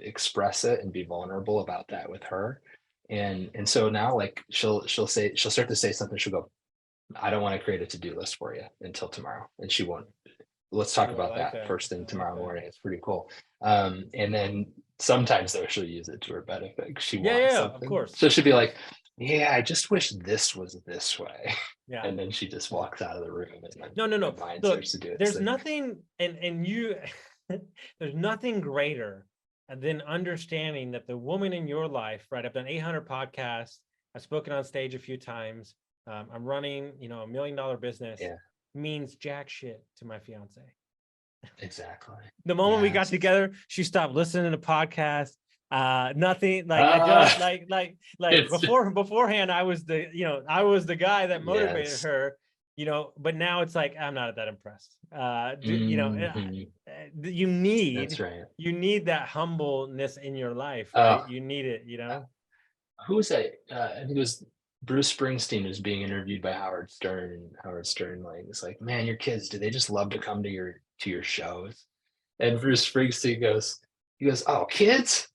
express it and be vulnerable about that with her. And so now, like, she'll start to say something. She'll go, I don't want to create a to-do list for you until tomorrow. And she won't. Let's talk about that first thing tomorrow morning. It's pretty cool. And then sometimes though, she'll use it to her benefit. She wants something. Of course. So she'll be like, I just wish this was this way. Yeah. And then she just walks out of the room. And no. Look, there's nothing, and you, there's nothing greater than understanding that the woman in your life, right? I've done 800 podcasts. I've spoken on stage a few times. I'm running, a $1 million business. Means jack shit to my fiance. Exactly. The moment we got together, she stopped listening to podcasts. Nothing like beforehand, I was the guy that motivated her, but now it's like, I'm not that impressed. You need, that's right. You need that humbleness in your life, right? You need it, who was that? I think it was Bruce Springsteen was being interviewed by Howard Stern, and Howard Stern like it's like, man, your kids, do they just love to come to your shows? And Bruce Springsteen he goes, oh, kids?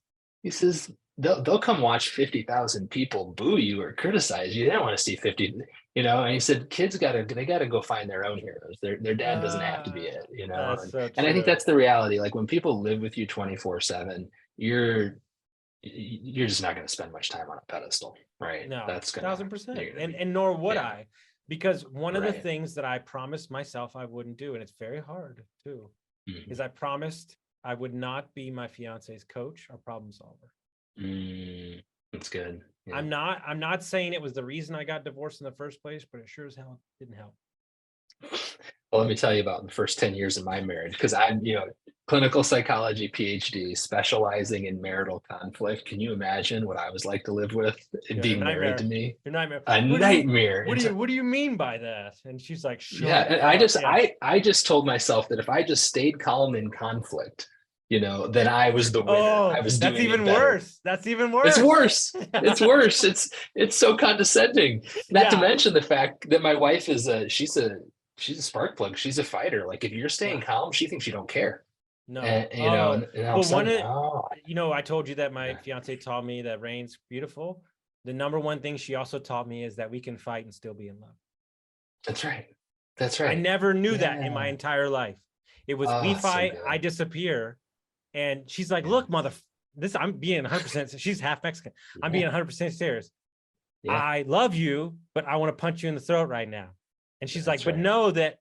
He says they'll come watch 50,000 people boo you or criticize you. They don't want to see 50, And he said kids they gotta go find their own heroes. Their dad doesn't have to be it. That's so And I think true. that's the reality. Like when people live with you 24/7, you're just not going to spend much time on a pedestal, right? No, That's gonna 1000%. you're gonna be- And nor would yeah. I, because one of the Right. things that I promised myself I wouldn't do, and it's very hard too, Mhm. is I promised I would not be my fiance's coach or problem solver. That's good. Yeah. I'm not saying it was the reason I got divorced in the first place, but it sure as hell didn't help. Well, let me tell you about the first 10 years of my marriage, because I'm, clinical psychology PhD, specializing in marital conflict. Can you imagine what I was like to live with and being married to me? Your nightmare. A nightmare. What do you mean by that? And she's like, sure. Yeah, and I just told myself that if I just stayed calm in conflict, then I was the winner. I was doing that's even it better. worse. That's even worse. It's worse. It's worse. It's so condescending. Not to mention the fact that my wife is she's a spark plug. She's a fighter. Like if you're staying calm, she thinks you don't care. No, and all of a sudden, I told you that my fiance taught me that rain's beautiful. The number one thing she also taught me is that we can fight and still be in love. That's right. That's right. I never knew that in my entire life. It was we fight, so I disappear, and she's like, "Look, I'm being 100%." She's half Mexican. I'm being 100% serious. Yeah. I love you, but I want to punch you in the throat right now. And she's like, "But know that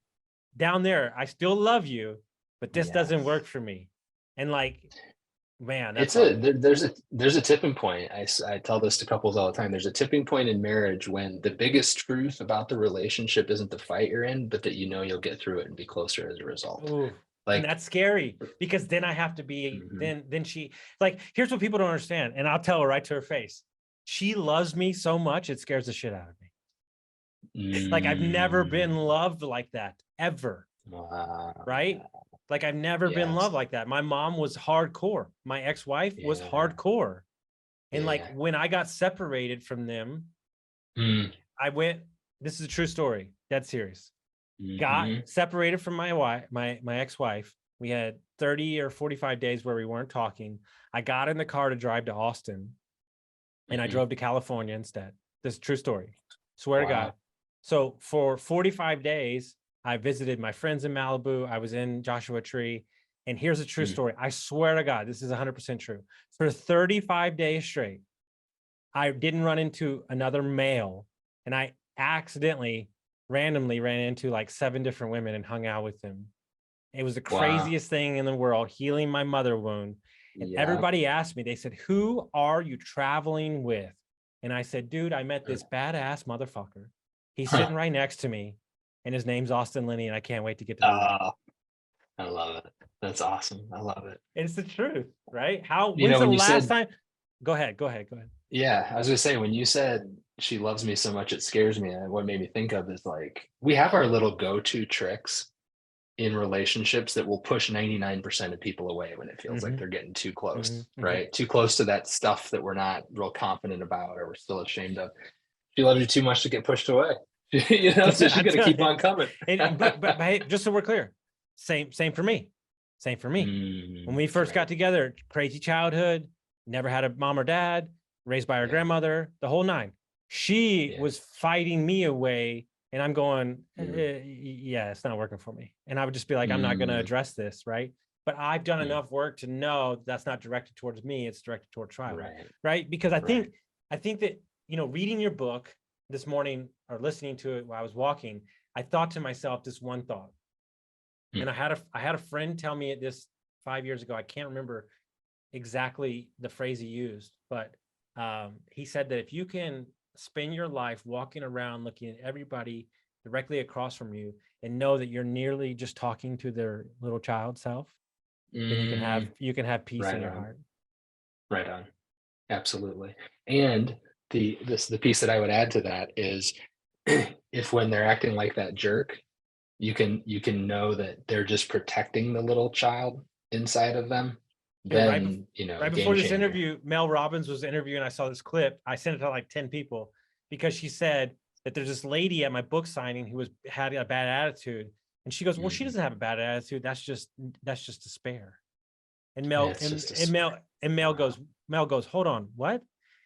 down there, I still love you, but this doesn't work for me." And like, man, there's a tipping point. I tell this to couples all the time. There's a tipping point in marriage when the biggest truth about the relationship isn't the fight you're in, but that you'll get through it and be closer as a result. Ooh, and that's scary, because then I have to be then she, like, here's what people don't understand, and I'll tell her right to her face. She loves me so much it scares the shit out of me. Like I've never been loved like that ever. Wow. Right? Like I've never been loved like that. My mom was hardcore. My ex-wife was hardcore. And like when I got separated from them, I went, this is a true story, dead serious. Got separated from my wife, my ex-wife. We had 30 or 45 days where we weren't talking. I got in the car to drive to Austin, and I drove to California instead. This is a true story. Swear to God. So for 45 days, I visited my friends in Malibu. I was in Joshua Tree. And here's a true story. I swear to God, this is 100% true. For 35 days straight, I didn't run into another male. And I randomly ran into like 7 different women and hung out with them. It was the craziest thing in the world, healing my mother wound. And everybody asked me, they said, "Who are you traveling with?" And I said, "Dude, I met this badass motherfucker. He's sitting right next to me, and his name's Austin Linney, and I can't wait to get to know him." I love it. That's awesome. I love it. It's the truth, right? When's the last time? Go ahead. Yeah, I was gonna say, when you said she loves me so much it scares me, and what made me think of is like we have our little go-to tricks in relationships that will push 99% of people away when it feels like they're getting too close, right? Too close to that stuff that we're not real confident about or we're still ashamed of. She loves you too much to get pushed away. So she's gonna keep on coming. but hey, just so we're clear, same for me. When we first got together, crazy childhood, never had a mom or dad, raised by our grandmother, the whole nine. She was fighting me away, and I'm going, it's not working for me. And I would just be like, I'm not going to address this, right? But I've done enough work to know that's not directed towards me, it's directed towards trial, right? Because I think that, reading your book this morning or listening to it while I was walking, I thought to myself this one thought. And I had a friend tell me this 5 years ago. I can't remember exactly the phrase he used, but he said that if you can spend your life walking around looking at everybody directly across from you and know that you're nearly just talking to their little child self, then you can have peace in your heart. Right on. Absolutely. And the piece that I would add to that is if when they're acting like that jerk, you can know that they're just protecting the little child inside of them, then, right game before this changer. interview, Mel Robbins was interviewing. I saw this clip. I sent it to like 10 people because she said that there's this lady at my book signing who had a bad attitude. And she goes, well, she doesn't have a bad attitude. That's just despair. And Mel goes, hold on, what?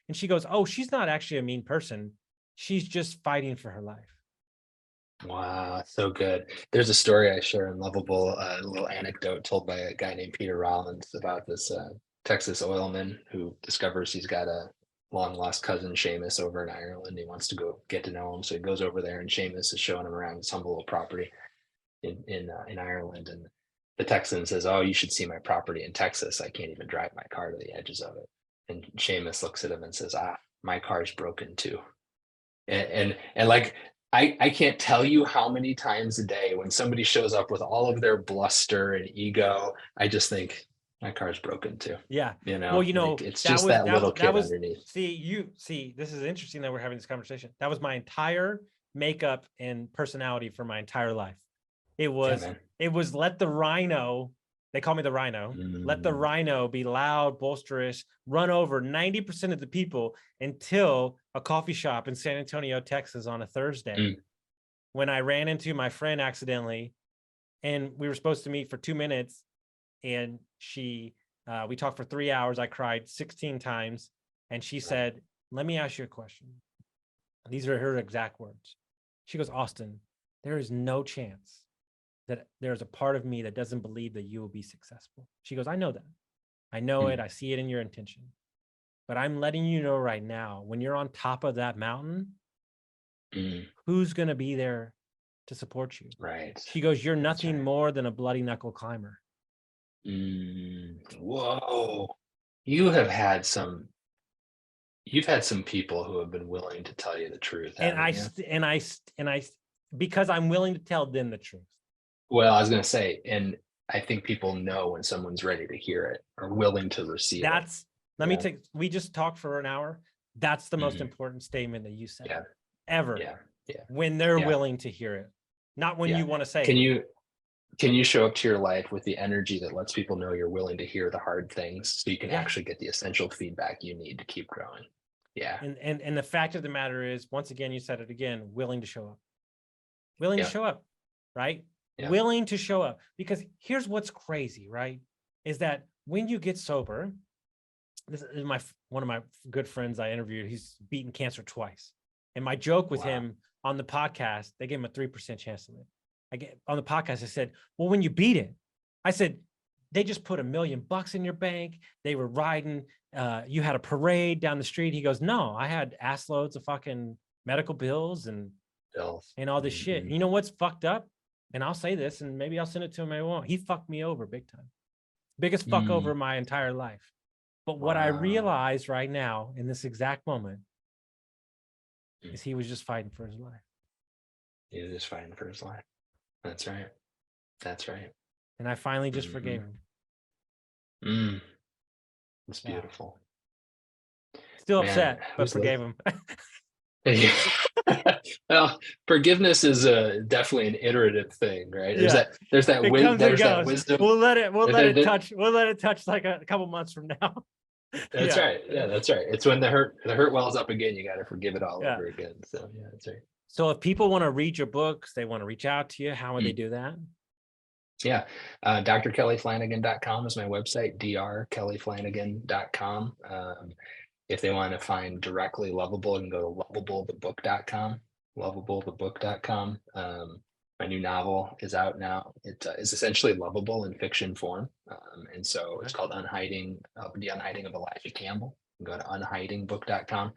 And she goes, oh, she's not actually a mean person. She's just fighting for her life. Wow, so good. There's a story I share in Lovable, a little anecdote told by a guy named Peter Rollins about this Texas oilman who discovers he's got a long lost cousin, Seamus, over in Ireland. He wants to go get to know him, so he goes over there, and Seamus is showing him around his humble little property in Ireland. And the Texan says, "Oh, you should see my property in Texas. I can't even drive my car to the edges of it." And Seamus looks at him and says, "Ah, my car's broken too." And like, I can't tell you how many times a day when somebody shows up with all of their bluster and ego, I just think my car's broken too. Yeah. Well, like, it's just that little kid underneath. See, this is interesting that we're having this conversation. That was my entire makeup and personality for my entire life. It was let the rhino, they call me the rhino, let the rhino be loud, boisterous, run over 90% of the people until a coffee shop in San Antonio, Texas on a Thursday, when I ran into my friend accidentally, and we were supposed to meet for 2 minutes, and we talked for 3 hours. I cried 16 times, and she said, "Let me ask you a question." These are her exact words. She goes, "Austin, there is no chance that there's a part of me that doesn't believe that you will be successful." She goes, "I know that. I know it. I see it in your intention. But I'm letting you know right now, when you're on top of that mountain, who's going to be there to support you?" Right. She goes, "You're nothing more than a bloody knuckle climber." Whoa. You've had some people who have been willing to tell you the truth. And I, because I'm willing to tell them the truth. Well, I was going to say, and I think people know when someone's ready to hear it or willing to receive it. We just talked for an hour. That's the most important statement that you said ever. When they're willing to hear it, not when you want to say it. Can you show up to your life with the energy that lets people know you're willing to hear the hard things so you can actually get the essential feedback you need to keep growing? Yeah. And the fact of the matter is, once again, you said it again, willing to show up. Willing to show up, right? Yeah. Willing to show up. Because here's what's crazy, right? Is that when you get sober, this is one of my good friends I interviewed, he's beaten cancer twice. And my joke with him on the podcast, they gave him a 3% chance to live. On the podcast, I said, well, when you beat it, I said, they just put $1 million in your bank. They were riding, you had a parade down the street. He goes, no, I had ass loads of fucking medical bills and all this shit. You know what's fucked up? And I'll say this, and maybe I'll send it to him, maybe I won't. He fucked me over big time. Biggest fuck over my entire life. But what I realize right now in this exact moment is he was just fighting for his life. He was just fighting for his life. That's right. That's right. And I finally just forgave him. It's beautiful. Still upset, but forgave him. Well, forgiveness is definitely an iterative thing, right? There's that wisdom. We'll let it touch like a couple months from now. That's right. Yeah, that's right. It's when the hurt wells up again, you got to forgive it all over again. So yeah, that's right. So if people want to read your books, they want to reach out to you, how would they do that? Yeah. drkellyflanagan.com is my website, drkellyflanagan.com. If they want to find directly Lovable, you can go to lovablethebook.com, lovablethebook.com. My new novel is out now. It is essentially lovable in fiction form. And so it's called The Unhiding of Elijah Campbell. You can go to unhidingbook.com.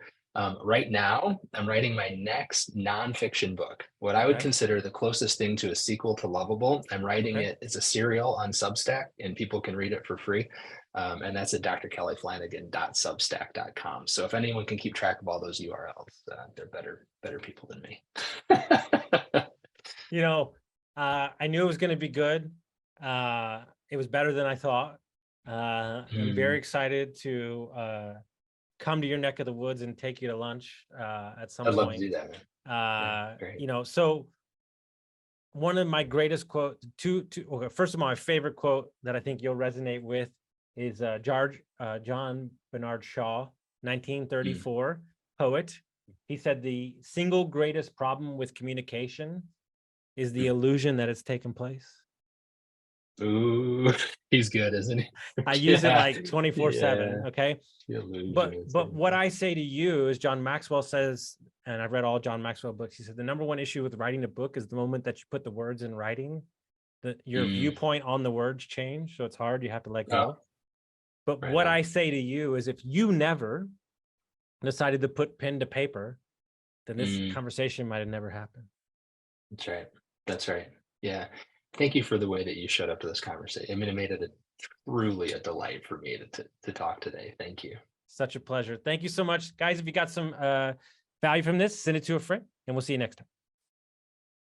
Right now, I'm writing my next nonfiction book, what I would consider the closest thing to a sequel to Lovable. I'm writing it as a serial on Substack, and people can read it for free. And that's at drkellyflanagan.substack.com. So if anyone can keep track of all those URLs, they're better people than me. I knew it was going to be good. It was better than I thought. I'm very excited to come to your neck of the woods and take you to lunch at some point. I'd love to do that, man. So one of my greatest quotes, first of all, my favorite quote that I think you'll resonate with is John Bernard Shaw, 1934, poet. He said the single greatest problem with communication is the illusion that it's taken place. Ooh, he's good, isn't he? I use it Yeah. like 24/7. Yeah. Okay. The illusion But is what taken I say to you is John Maxwell says, and I've read all John Maxwell books. He said the number one issue with writing a book is the moment that you put the words in writing, that your viewpoint on the words change. So it's hard. You have to let go. But Right what on. I say to you is if you never decided to put pen to paper, then this conversation might have never happened. That's right. That's right. Yeah. Thank you for the way that you showed up to this conversation. I mean, it made it truly a delight for me to talk today. Thank you. Such a pleasure. Thank you so much, guys. If you got some value from this, send it to a friend, and we'll see you next time.